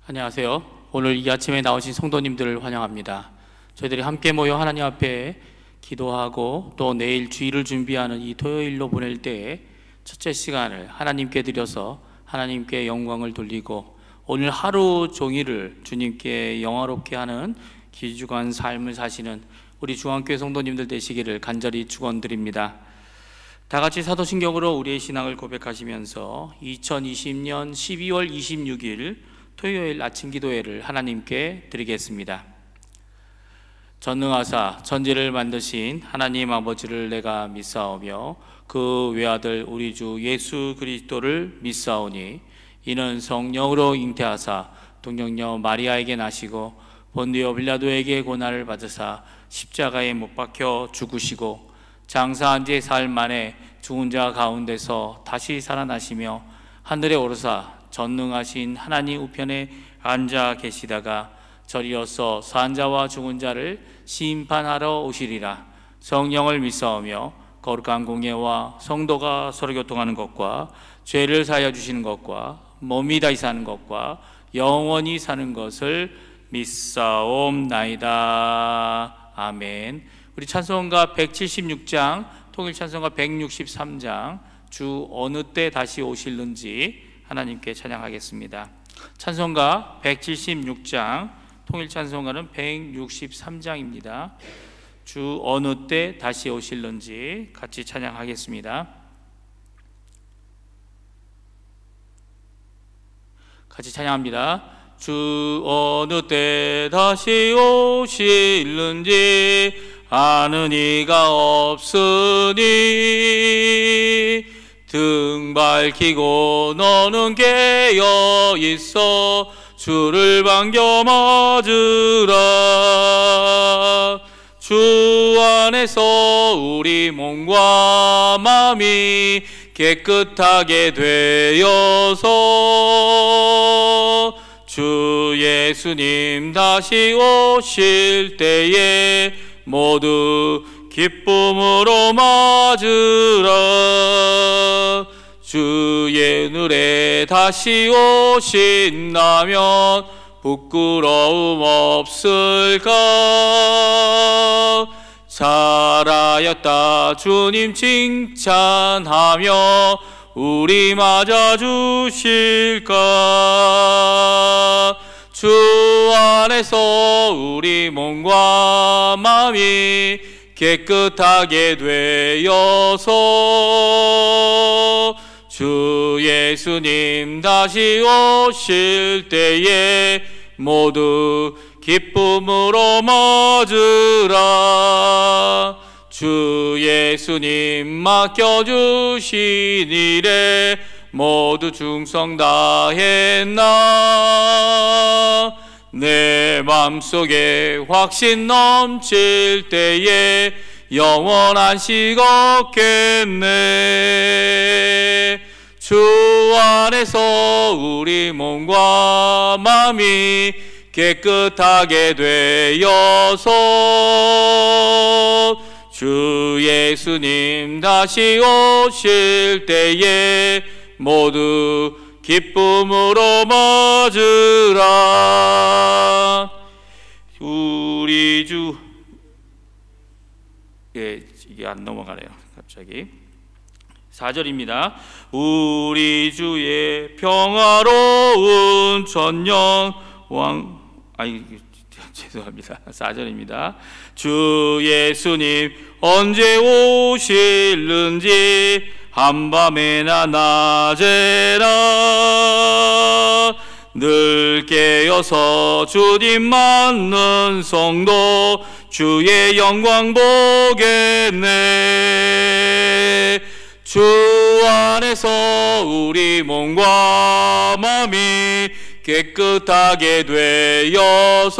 안녕하세요. 오늘 이 아침에 나오신 성도님들을 환영합니다. 저희들이 함께 모여 하나님 앞에 기도하고 또 내일 주일을 준비하는 이 토요일로 보낼 때에 첫째 시간을 하나님께 드려서 하나님께 영광을 돌리고 오늘 하루 종일을 주님께 영화롭게 하는 귀중한 삶을 사시는 우리 중앙교회 성도님들 되시기를 간절히 축원드립니다. 다 같이 사도신경으로 우리의 신앙을 고백하시면서 2020년 12월 26일 토요일 아침 기도회를 하나님께 드리겠습니다. 전능하사 천지를 만드신 하나님 아버지를 내가 믿사오며 그 외아들 우리 주 예수 그리스도를 믿사오니 이는 성령으로 잉태하사 동정녀 마리아에게 나시고 본디오 빌라도에게 고난을 받으사 십자가에 못 박혀 죽으시고 장사한 지 사흘 만에 죽은 자 가운데서 다시 살아나시며 하늘에 오르사 전능하신 하나님 우편에 앉아 계시다가 저리로서 산 자와 죽은 자를 심판하러 오시리라. 성령을 믿사오며 거룩한 공예와 성도가 서로 교통하는 것과 죄를 사하여 주시는 것과 몸이 다시 사는 것과 영원히 사는 것을 믿사옵나이다. 아멘. 우리 찬송가 176장, 통일 찬송가 163장, 주 어느 때 다시 오실는지 하나님께 찬양하겠습니다. 찬송가 176장, 통일 찬송가는 163장입니다. 주 어느 때 다시 오실는지 같이 찬양하겠습니다. 같이 찬양합니다. 주 어느 때 다시 오실는지 아는 이가 없으니 등 밝히고 너는 깨어 있어 주를 반겨 맞으라. 주 안에서 우리 몸과 마음이 깨끗하게 되어서 주 예수님 다시 오실 때에 모두 기쁨으로 맞으라. 주의 눈에 다시 오신다면 부끄러움 없을까. 잘하였다 주님 칭찬하며 우리 맞아주실까. 주 안에서 우리 몸과 마음이 깨끗하게 되어서 주 예수님 다시 오실 때에 모두 기쁨으로 맞으라. 주 예수님 맡겨주신 일에 모두 충성 다했나. 내 맘속에 확신 넘칠 때에 영원한 식 없겠네. 주 안에서 우리 몸과 마음이 깨끗하게 되어서 주 예수님 다시 오실 때에 모두 기쁨으로 맞으라. 우리 주 이게 안 넘어가네요. 갑자기 4절입니다. 우리 주의 평화로운 전영왕 죄송합니다. 4절입니다. 주 예수님 언제 오실는지 한밤에나 낮에나 늘 깨어서 주님 맞는 성도 주의 영광 보겠네. 주 안에서 우리 몸과 마음이 깨끗하게 되어서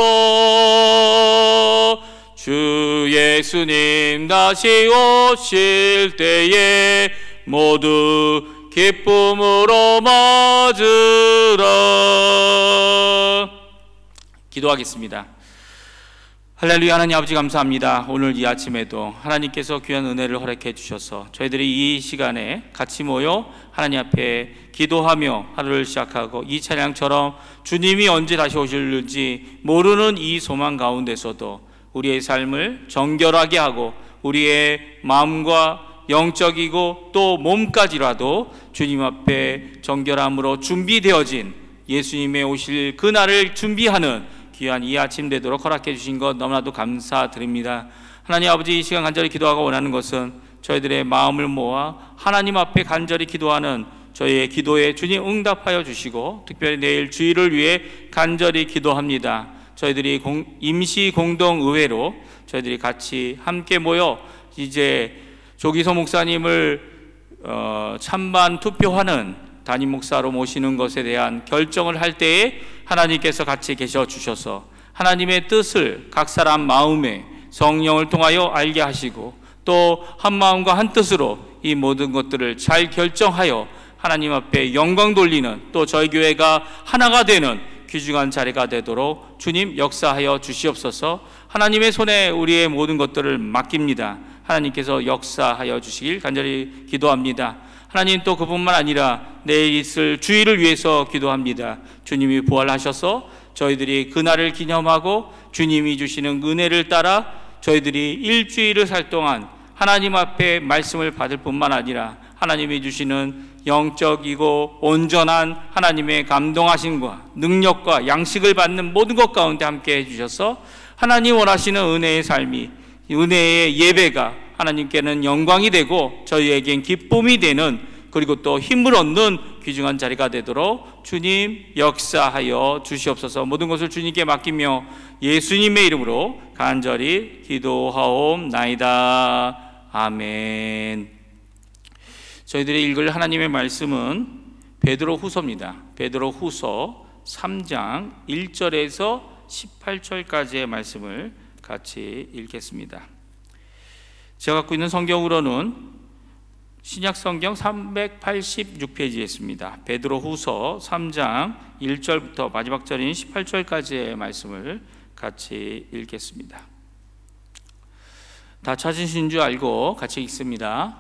주 예수님 다시 오실 때에 모두 기쁨으로 맞으라. 기도하겠습니다. 할렐루야. 하나님 아버지 감사합니다. 오늘 이 아침에도 하나님께서 귀한 은혜를 허락해 주셔서 저희들이 이 시간에 같이 모여 하나님 앞에 기도하며 하루를 시작하고 이 찬양처럼 주님이 언제 다시 오실지 모르는 이 소망 가운데서도 우리의 삶을 정결하게 하고 우리의 마음과 영적이고 또 몸까지라도 주님 앞에 정결함으로 준비되어진 예수님의 오실 그날을 준비하는 귀한 이 아침 되도록 허락해 주신 것 너무나도 감사드립니다. 하나님 아버지, 이 시간 간절히 기도하고 원하는 것은 저희들의 마음을 모아 하나님 앞에 간절히 기도하는 저희의 기도에 주님 응답하여 주시고, 특별히 내일 주일을 위해 간절히 기도합니다. 저희들이 임시 공동의회로 저희들이 같이 함께 모여 이제 조기소 목사님을 찬반 투표하는 담임 목사로 모시는 것에 대한 결정을 할 때에 하나님께서 같이 계셔 주셔서 하나님의 뜻을 각 사람 마음에 성령을 통하여 알게 하시고 또 한 마음과 한 뜻으로 이 모든 것들을 잘 결정하여 하나님 앞에 영광 돌리는, 또 저희 교회가 하나가 되는 귀중한 자리가 되도록 주님 역사하여 주시옵소서. 하나님의 손에 우리의 모든 것들을 맡깁니다. 하나님께서 역사하여 주시길 간절히 기도합니다. 하나님, 또 그뿐만 아니라 내일 있을 주일을 위해서 기도합니다. 주님이 부활하셔서 저희들이 그날을 기념하고 주님이 주시는 은혜를 따라 저희들이 일주일을 살 동안 하나님 앞에 말씀을 받을 뿐만 아니라 하나님이 주시는 영적이고 온전한 하나님의 감동하심과 능력과 양식을 받는 모든 것 가운데 함께 해주셔서 하나님 원하시는 은혜의 삶이, 은혜의 예배가 하나님께는 영광이 되고 저희에겐 기쁨이 되는, 그리고 또 힘을 얻는 귀중한 자리가 되도록 주님 역사하여 주시옵소서. 모든 것을 주님께 맡기며 예수님의 이름으로 간절히 기도하옵나이다. 아멘. 저희들이 읽을 하나님의 말씀은 베드로후서입니다. 베드로후서 3장 1절에서 18절까지의 말씀을 같이 읽겠습니다. 제가 갖고 있는 성경으로는 신약 성경 386페이지에 있습니다. 베드로후서 3장 1절부터 마지막 절인 18절까지의 말씀을 같이 읽겠습니다. 다 찾으신 줄 알고 같이 읽습니다.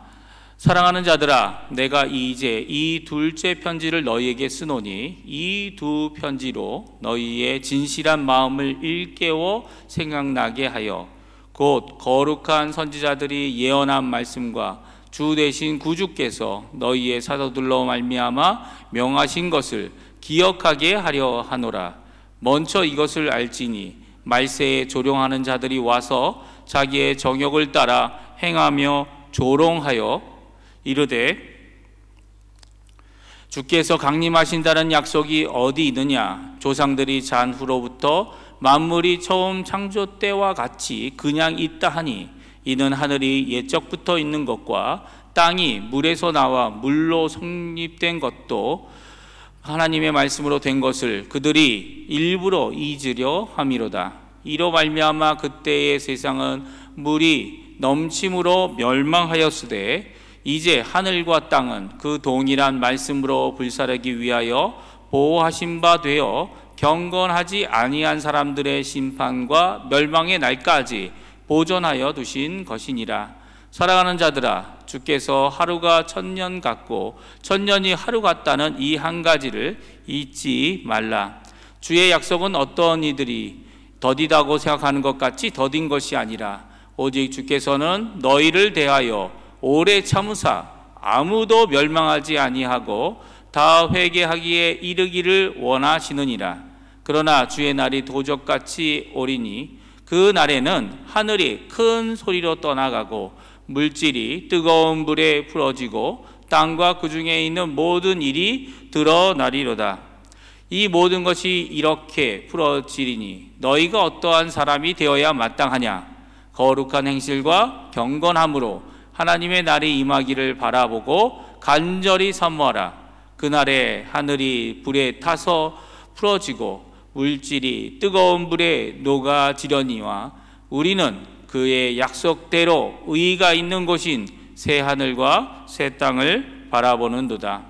사랑하는 자들아, 내가 이제 이 둘째 편지를 너희에게 쓰노니 이 두 편지로 너희의 진실한 마음을 일깨워 생각나게 하여 곧 거룩한 선지자들이 예언한 말씀과 주 되신 구주께서 너희의 사도들로 말미암아 명하신 것을 기억하게 하려 하노라. 먼저 이것을 알지니 말세에 조롱하는 자들이 와서 자기의 정욕을 따라 행하며 조롱하여 이르되 주께서 강림하신다는 약속이 어디 있느냐? 조상들이 잔 후로부터 만물이 처음 창조 때와 같이 그냥 있다 하니 이는 하늘이 옛적부터 있는 것과 땅이 물에서 나와 물로 성립된 것도 하나님의 말씀으로 된 것을 그들이 일부러 잊으려 함이로다. 이로 말미암아 그때의 세상은 물이 넘침으로 멸망하였으되 이제 하늘과 땅은 그 동일한 말씀으로 불사르기 위하여 보호하신 바 되어 경건하지 아니한 사람들의 심판과 멸망의 날까지 보존하여 두신 것이니라. 사랑하는 자들아, 주께서 하루가 1000년 같고 1000년이 하루 같다는 이 한 가지를 잊지 말라. 주의 약속은 어떤 이들이 더디다고 생각하는 것 같이 더딘 것이 아니라 오직 주께서는 너희를 대하여 오래 참으사 아무도 멸망하지 아니하고 다 회개하기에 이르기를 원하시느니라. 그러나 주의 날이 도적같이 오리니 그 날에는 하늘이 큰 소리로 떠나가고 물질이 뜨거운 불에 풀어지고 땅과 그 중에 있는 모든 일이 드러나리로다. 이 모든 것이 이렇게 풀어지리니 너희가 어떠한 사람이 되어야 마땅하냐? 거룩한 행실과 경건함으로 하나님의 날이 임하기를 바라보고 간절히 사모하라. 그날에 하늘이 불에 타서 풀어지고 물질이 뜨거운 불에 녹아지려니와 우리는 그의 약속대로 의가 있는 곳인 새 하늘과 새 땅을 바라보는도다.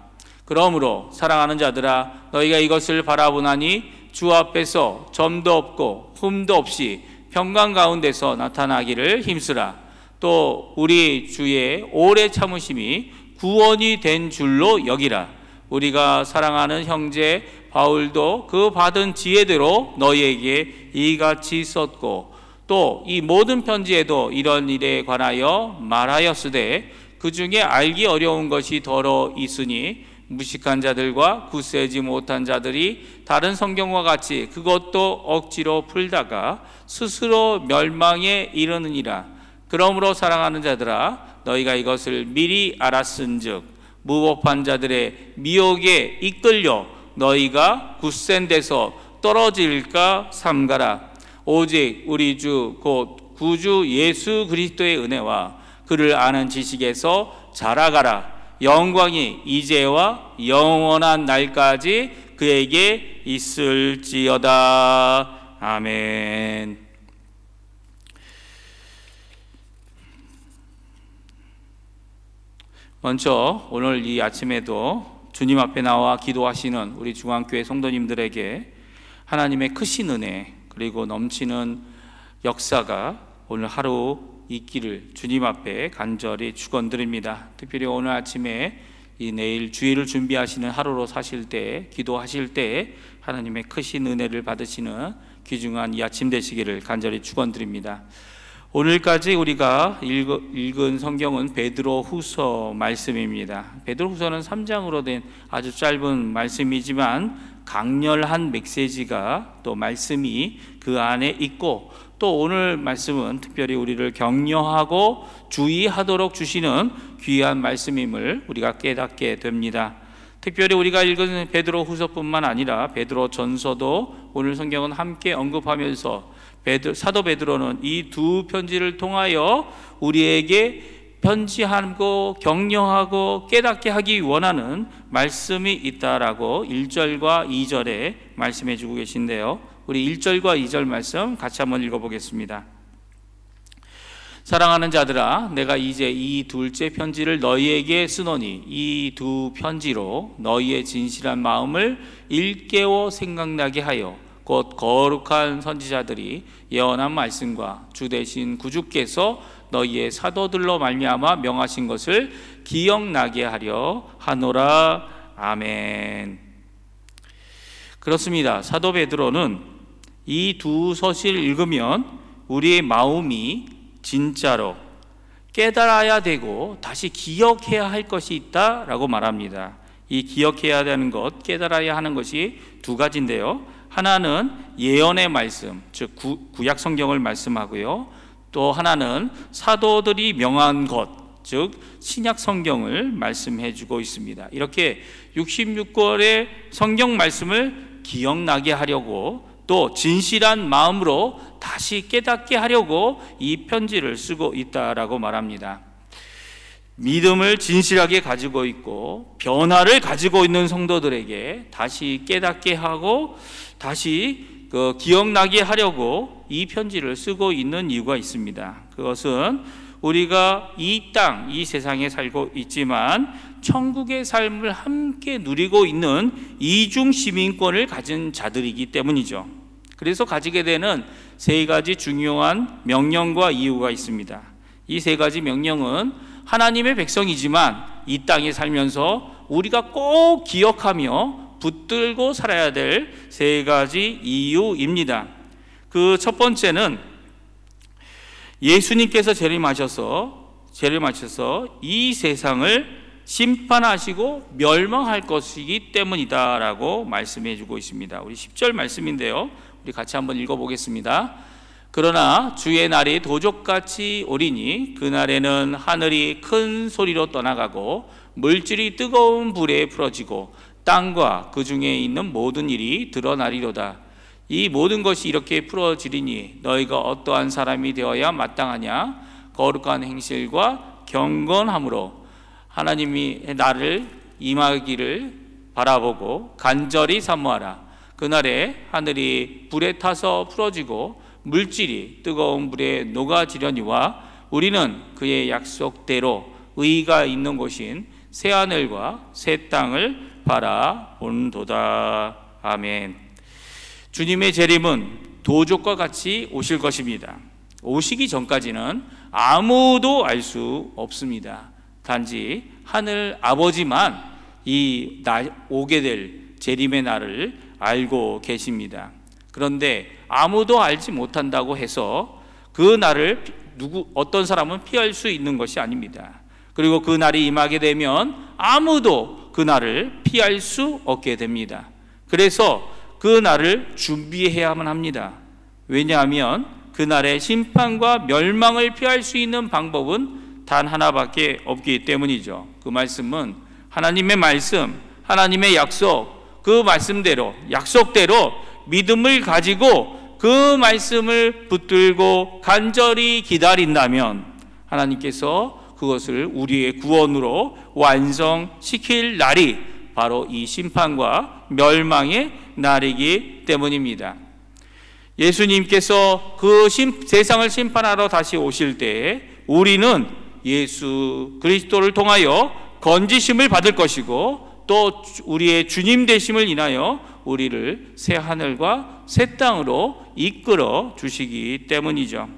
그러므로 사랑하는 자들아, 너희가 이것을 바라보나니 주 앞에서 점도 없고 흠도 없이 평강 가운데서 나타나기를 힘쓰라. 또 우리 주의 오래 참으심이 구원이 된 줄로 여기라. 우리가 사랑하는 형제 바울도 그 받은 지혜대로 너희에게 이같이 썼고, 또 이 모든 편지에도 이런 일에 관하여 말하였으되 그 중에 알기 어려운 것이 더러 있으니 무식한 자들과 굳세지 못한 자들이 다른 성경과 같이 그것도 억지로 풀다가 스스로 멸망에 이르느니라. 그러므로 사랑하는 자들아, 너희가 이것을 미리 알았은즉 무법한 자들의 미혹에 이끌려 너희가 굳센 데서 떨어질까 삼가라. 오직 우리 주 곧 구주 예수 그리스도의 은혜와 그를 아는 지식에서 자라가라. 영광이 이제와 영원한 날까지 그에게 있을지어다. 아멘. 먼저 오늘 이 아침에도 주님 앞에 나와 기도하시는 우리 중앙교회 성도님들에게 하나님의 크신 은혜 그리고 넘치는 역사가 오늘 하루 있기를 주님 앞에 간절히 축원드립니다. 특별히 오늘 아침에 이 내일 주일을 준비하시는 하루로 사실 때, 기도하실 때 하나님의 크신 은혜를 받으시는 귀중한 이 아침 되시기를 간절히 축원드립니다. 오늘까지 우리가 읽은 성경은 베드로후서 말씀입니다. 베드로후서는 3장으로 된 아주 짧은 말씀이지만 강렬한 메시지가 또 말씀이 그 안에 있고, 또 오늘 말씀은 특별히 우리를 격려하고 주의하도록 주시는 귀한 말씀임을 우리가 깨닫게 됩니다. 특별히 우리가 읽은 베드로후서뿐만 아니라 베드로전서도 오늘 성경은 함께 언급하면서 사도 베드로는 이 두 편지를 통하여 우리에게 편지하고 격려하고 깨닫게 하기 원하는 말씀이 있다라고 1절과 2절에 말씀해 주고 계신데요, 우리 1절과 2절 말씀 같이 한번 읽어보겠습니다. 사랑하는 자들아, 내가 이제 이 둘째 편지를 너희에게 쓰노니 이 두 편지로 너희의 진실한 마음을 일깨워 생각나게 하여 곧 거룩한 선지자들이 예언한 말씀과 주 대신 구주께서 너희의 사도들로 말미암아 명하신 것을 기억나게 하려 하노라. 아멘. 그렇습니다. 사도 베드로는 이 두 서신을 읽으면 우리의 마음이 진짜로 깨달아야 되고 다시 기억해야 할 것이 있다라고 말합니다. 이 기억해야 되는 것, 깨달아야 하는 것이 두 가지인데요, 하나는 예언의 말씀, 즉 구약 성경을 말씀하고요, 또 하나는 사도들이 명한 것, 즉 신약 성경을 말씀해 주고 있습니다. 이렇게 66권의 성경 말씀을 기억나게 하려고, 또 진실한 마음으로 다시 깨닫게 하려고 이 편지를 쓰고 있다라고 말합니다. 믿음을 진실하게 가지고 있고 변화를 가지고 있는 성도들에게 다시 깨닫게 하고 다시 기억나게 하려고 이 편지를 쓰고 있는 이유가 있습니다. 그것은 우리가 이 땅, 이 세상에 살고 있지만 천국의 삶을 함께 누리고 있는 이중 시민권을 가진 자들이기 때문이죠. 그래서 가지게 되는 세 가지 중요한 명령과 이유가 있습니다. 이 세 가지 명령은 하나님의 백성이지만 이 땅에 살면서 우리가 꼭 기억하며 붙들고 살아야 될 세 가지 이유입니다. 그 첫 번째는 예수님께서 재림하셔서 이 세상을 심판하시고 멸망할 것이기 때문이다라고 말씀해 주고 있습니다. 우리 10절 말씀인데요, 우리 같이 한번 읽어보겠습니다. 그러나 주의 날이 도적같이 오리니 그날에는 하늘이 큰 소리로 떠나가고 물질이 뜨거운 불에 풀어지고 땅과 그 중에 있는 모든 일이 드러나리로다. 이 모든 것이 이렇게 풀어지리니 너희가 어떠한 사람이 되어야 마땅하냐? 거룩한 행실과 경건함으로 하나님이 나를 임하기를 바라보고 간절히 사모하라. 그날에 하늘이 불에 타서 풀어지고 물질이 뜨거운 불에 녹아지려니와 우리는 그의 약속대로 의가 있는 곳인 새하늘과 새 땅을 바라본도다. 아멘. 주님의 재림은 도적과 같이 오실 것입니다. 오시기 전까지는 아무도 알 수 없습니다. 단지 하늘 아버지만 이 오게 될 재림의 날을 알고 계십니다. 그런데 아무도 알지 못한다고 해서 그 날을 어떤 사람은 피할 수 있는 것이 아닙니다. 그리고 그 날이 임하게 되면 아무도 그 날을 피할 수 없게 됩니다. 그래서 그 날을 준비해야만 합니다. 왜냐하면 그 날의 심판과 멸망을 피할 수 있는 방법은 단 하나밖에 없기 때문이죠. 그 말씀은 하나님의 말씀, 하나님의 약속, 그 말씀대로, 약속대로 믿음을 가지고 그 말씀을 붙들고 간절히 기다린다면 하나님께서 그것을 우리의 구원으로 완성시킬 날이 바로 이 심판과 멸망의 날이기 때문입니다. 예수님께서 그 세상을 심판하러 다시 오실 때 우리는 예수 그리스도를 통하여 건지심을 받을 것이고 또 우리의 주님 되심을 인하여 우리를 새 하늘과 새 땅으로 이끌어 주시기 때문이죠.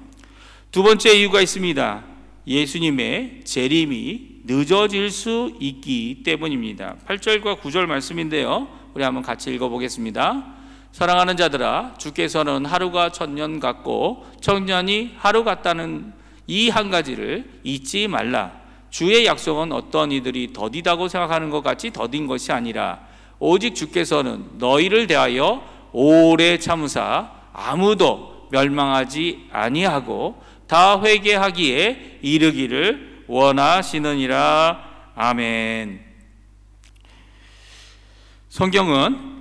두 번째 이유가 있습니다. 예수님의 재림이 늦어질 수 있기 때문입니다. 8절과 9절 말씀인데요, 우리 한번 같이 읽어보겠습니다. 사랑하는 자들아, 주께서는 하루가 천년 같고 천년이 하루 같다는 이 한 가지를 잊지 말라. 주의 약속은 어떤 이들이 더디다고 생각하는 것 같이 더딘 것이 아니라 오직 주께서는 너희를 대하여 오래 참으사 아무도 멸망하지 아니하고 다 회개하기에 이르기를 원하시느니라. 아멘. 성경은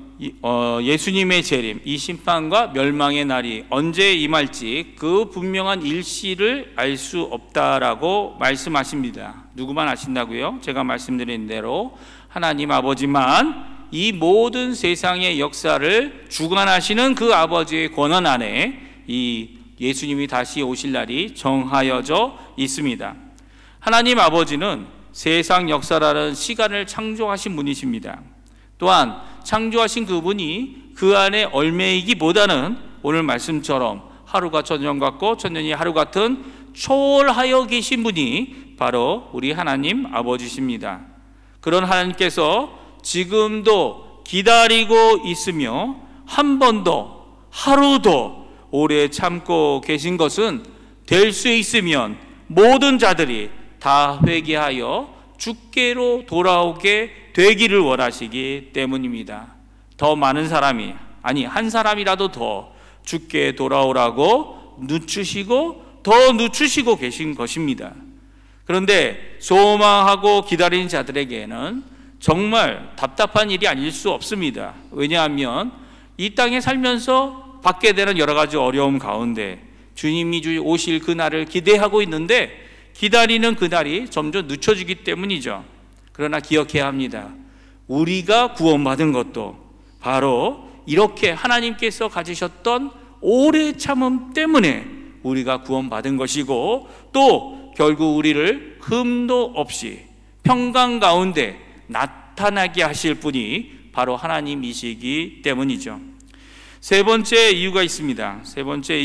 예수님의 재림, 이 심판과 멸망의 날이 언제 임할지 그 분명한 일시를 알 수 없다라고 말씀하십니다. 누구만 아신다고요? 제가 말씀드린 대로 하나님 아버지만 이 모든 세상의 역사를 주관하시는 그 아버지의 권한 안에 이 예수님이 다시 오실 날이 정하여져 있습니다. 하나님 아버지는 세상 역사라는 시간을 창조하신 분이십니다. 또한 창조하신 그분이 그 안에 얽매이기보다는 오늘 말씀처럼 하루가 천년 같고 천년이 하루 같은 초월하여 계신 분이 바로 우리 하나님 아버지십니다. 그런 하나님께서 지금도 기다리고 있으며 한 번도 하루도 오래 참고 계신 것은 될 수 있으면 모든 자들이 다 회개하여 주께로 돌아오게 되기를 원하시기 때문입니다. 더 많은 사람이, 아니 한 사람이라도 더 주께 돌아오라고 늦추시고 더 늦추시고 계신 것입니다. 그런데 소망하고 기다리는 자들에게는 정말 답답한 일이 아닐 수 없습니다. 왜냐하면 이 땅에 살면서 받게 되는 여러 가지 어려움 가운데 주님이 오실 그날을 기대하고 있는데 기다리는 그날이 점점 늦춰지기 때문이죠. 그러나 기억해야 합니다. 우리가 구원받은 것도 바로 이렇게 하나님께서 가지셨던 오래 참음 때문에 우리가 구원받은 것이고 또 결국 우리를 흠도 없이 평강 가운데 나타나게 하실 분이 바로 하나님이시기 때문이죠. 세 번째 이유가 있습니다. 세 번째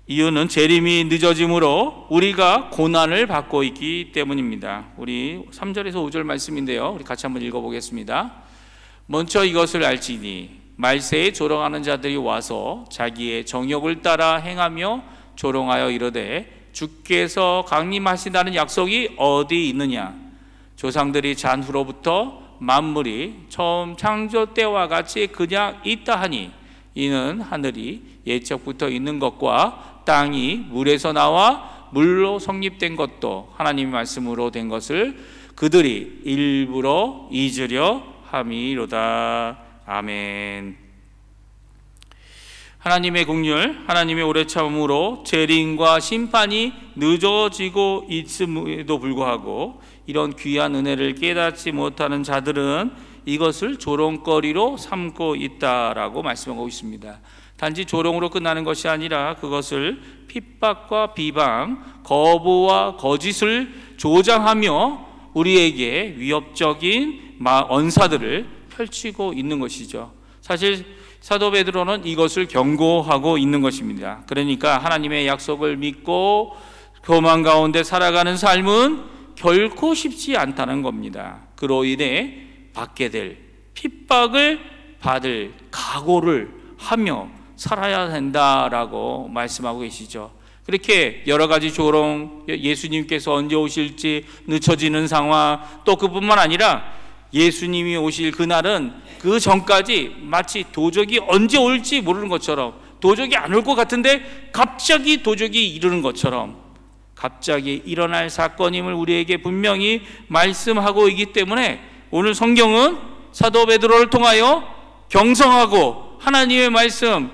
이유는 재림이 늦어짐으로 우리가 고난을 받고 있기 때문입니다. 우리 3절에서 5절 말씀인데요, 우리 같이 한번 읽어보겠습니다. 먼저 이것을 알지니 말세에 조롱하는 자들이 와서 자기의 정욕을 따라 행하며 조롱하여 이르되 주께서 강림하신다는 약속이 어디 있느냐. 조상들이 잔 후로부터 만물이 처음 창조 때와 같이 그냥 있다 하니 이는 하늘이 예적부터 있는 것과 땅이 물에서 나와 물로 성립된 것도 하나님의 말씀으로 된 것을 그들이 일부러 잊으려 함이로다. 아멘. 하나님의 긍휼, 하나님의 오래 참음으로 재림과 심판이 늦어지고 있음에도 불구하고 이런 귀한 은혜를 깨닫지 못하는 자들은 이것을 조롱거리로 삼고 있다라고 말씀하고 있습니다. 단지 조롱으로 끝나는 것이 아니라 그것을 핍박과 비방, 거부와 거짓을 조장하며 우리에게 위협적인 언사들을 펼치고 있는 것이죠. 사실 사도 베드로는 이것을 경고하고 있는 것입니다. 그러니까 하나님의 약속을 믿고 교만 가운데 살아가는 삶은 결코 쉽지 않다는 겁니다. 그로 인해 받게 될 핍박을 받을 각오를 하며 살아야 된다라고 말씀하고 계시죠. 그렇게 여러 가지 조롱, 예수님께서 언제 오실지 늦춰지는 상황, 또 그뿐만 아니라 예수님이 오실 그날은 그 전까지 마치 도적이 언제 올지 모르는 것처럼, 도적이 안 올 것 같은데 갑자기 도적이 이르는 것처럼 갑자기 일어날 사건임을 우리에게 분명히 말씀하고 있기 때문에 오늘 성경은 사도 베드로를 통하여 경성하고 하나님의 말씀,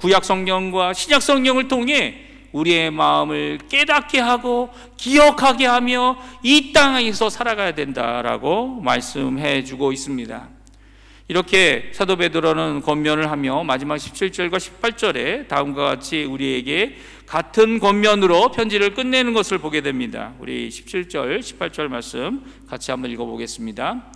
구약 성경과 신약 성경을 통해 우리의 마음을 깨닫게 하고 기억하게 하며 이 땅에서 살아가야 된다라고 말씀해 주고 있습니다. 이렇게 사도 베드로는 권면을 하며 마지막 17절과 18절에 다음과 같이 우리에게 같은 권면으로 편지를 끝내는 것을 보게 됩니다. 우리 17절, 18절 말씀 같이 한번 읽어보겠습니다.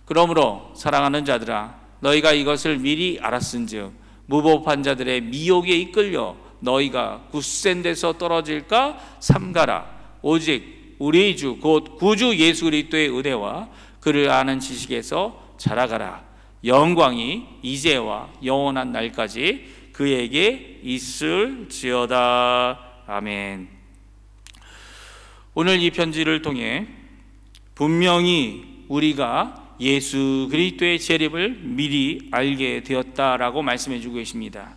그러므로 사랑하는 자들아, 너희가 이것을 미리 알았은즉 무법한 자들의 미혹에 이끌려 너희가 굳센 데서 떨어질까 삼가라. 오직 우리 주 곧 구주 예수 그리스도의 은혜와 그를 아는 지식에서 자라가라. 영광이 이제와 영원한 날까지 그에게 있을지어다. 아멘. 오늘 이 편지를 통해 분명히 우리가 예수 그리스도의 재림을 미리 알게 되었다라고 말씀해 주고 계십니다.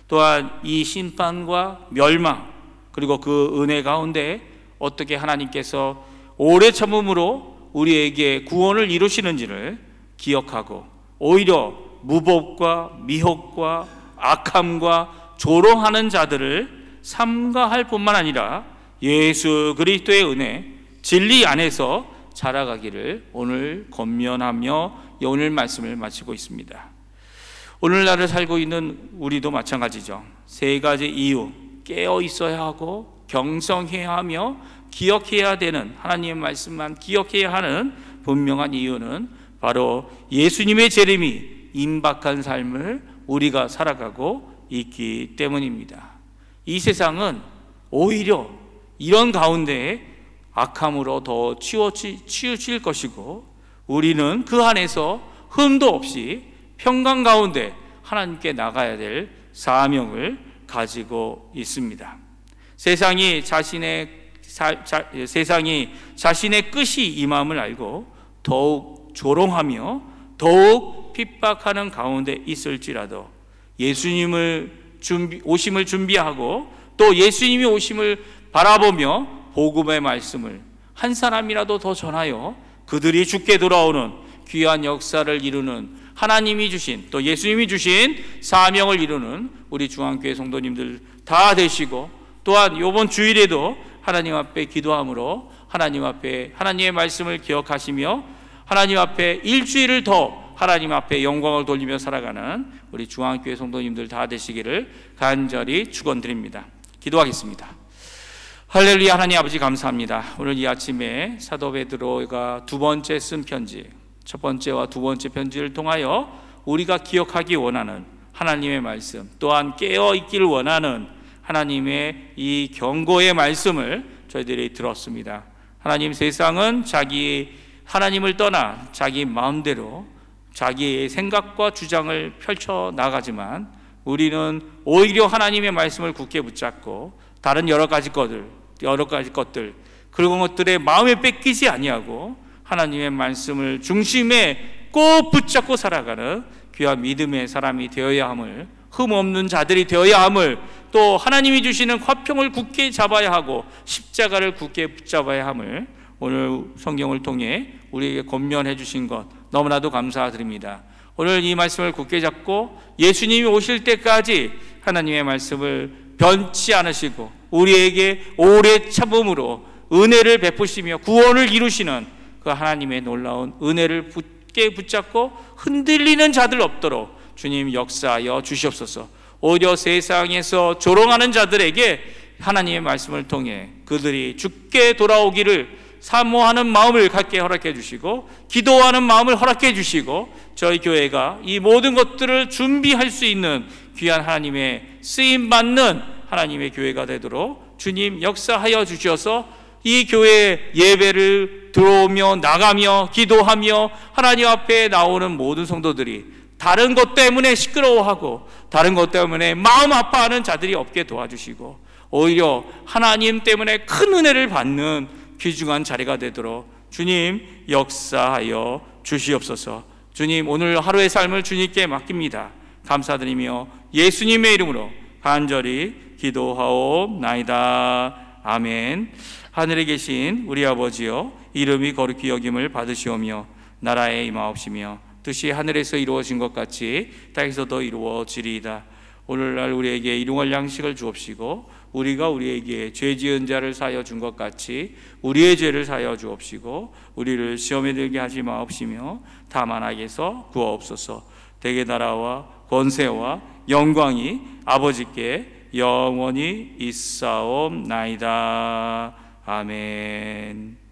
또한 이 심판과 멸망, 그리고 그 은혜 가운데 어떻게 하나님께서 오래 참음으로 우리에게 구원을 이루시는지를 기억하고 오히려 무법과 미혹과 악함과 조롱하는 자들을 삼가할 뿐만 아니라 예수 그리스도의 은혜, 진리 안에서 자라가기를 오늘 권면하며 오늘 말씀을 마치고 있습니다. 오늘날을 살고 있는 우리도 마찬가지죠. 세 가지 이유, 깨어 있어야 하고 경성해야 하며 기억해야 되는, 하나님의 말씀만 기억해야 하는 분명한 이유는 바로 예수님의 재림이 임박한 삶을 우리가 살아가고 있기 때문입니다. 이 세상은 오히려 이런 가운데 악함으로 더 치우칠 것이고 우리는 그 안에서 흠도 없이 평강 가운데 하나님께 나가야 될 사명을 가지고 있습니다. 세상이 자신의 끝이 임함을 알고 더욱 조롱하며 더욱 핍박하는 가운데 있을지라도 예수님을 오심을 준비하고 또 예수님이 오심을 바라보며 복음의 말씀을 한 사람이라도 더 전하여 그들이 죽게 돌아오는 귀한 역사를 이루는, 하나님이 주신 또 예수님이 주신 사명을 이루는 우리 중앙교회 성도님들 다 되시고, 또한 이번 주일에도 하나님 앞에 기도함으로 하나님 앞에 하나님의 말씀을 기억하시며 하나님 앞에 일주일을 더 하나님 앞에 영광을 돌리며 살아가는 우리 중앙교회 성도님들 다 되시기를 간절히 축원드립니다. 기도하겠습니다. 할렐루야. 하나님 아버지 감사합니다. 오늘 이 아침에 사도 베드로가 두 번째 쓴 편지, 첫 번째와 두 번째 편지를 통하여 우리가 기억하기 원하는 하나님의 말씀, 또한 깨어 있기를 원하는 하나님의 이 경고의 말씀을 저희들이 들었습니다. 하나님, 세상은 하나님을 떠나 자기 마음대로 자기의 생각과 주장을 펼쳐 나가지만 우리는 오히려 하나님의 말씀을 굳게 붙잡고 다른 여러 가지 것들 그런 것들에 마음에 뺏기지 아니하고 하나님의 말씀을 중심에 꼭 붙잡고 살아가는 귀한 믿음의 사람이 되어야 함을, 흠없는 자들이 되어야 함을, 또 하나님이 주시는 화평을 굳게 잡아야 하고 십자가를 굳게 붙잡아야 함을 오늘 성경을 통해 우리에게 권면해 주신 것 너무나도 감사드립니다. 오늘 이 말씀을 굳게 잡고 예수님이 오실 때까지 하나님의 말씀을 변치 않으시고 우리에게 오래 참음으로 은혜를 베푸시며 구원을 이루시는 그 하나님의 놀라운 은혜를 굳게 붙잡고 흔들리는 자들 없도록 주님 역사하여 주시옵소서. 오히려 세상에서 조롱하는 자들에게 하나님의 말씀을 통해 그들이 죽게 돌아오기를 사모하는 마음을 갖게 허락해 주시고 기도하는 마음을 허락해 주시고 저희 교회가 이 모든 것들을 준비할 수 있는 귀한 하나님의 쓰임받는 하나님의 교회가 되도록 주님 역사하여 주셔서 이 교회 예배를 들어오며 나가며 기도하며 하나님 앞에 나오는 모든 성도들이 다른 것 때문에 시끄러워하고 다른 것 때문에 마음 아파하는 자들이 없게 도와주시고 오히려 하나님 때문에 큰 은혜를 받는 귀중한 자리가 되도록 주님 역사하여 주시옵소서. 주님 오늘 하루의 삶을 주님께 맡깁니다. 감사드리며 예수님의 이름으로 간절히 기도하옵나이다. 아멘. 하늘에 계신 우리 아버지여, 이름이 거룩히 여김을 받으시오며 나라에 임하옵시며 뜻이 하늘에서 이루어진 것 같이 땅에서도 이루어지리이다. 오늘날 우리에게 일용할 양식을 주옵시고 우리가 우리에게 죄 지은 자를 사하여 준 것 같이 우리의 죄를 사하여 주옵시고 우리를 시험에 들게 하지 마옵시며 다만 악에서 구하옵소서. 대개 나라와 권세와 영광이 아버지께 영원히 있사옵나이다. 아멘.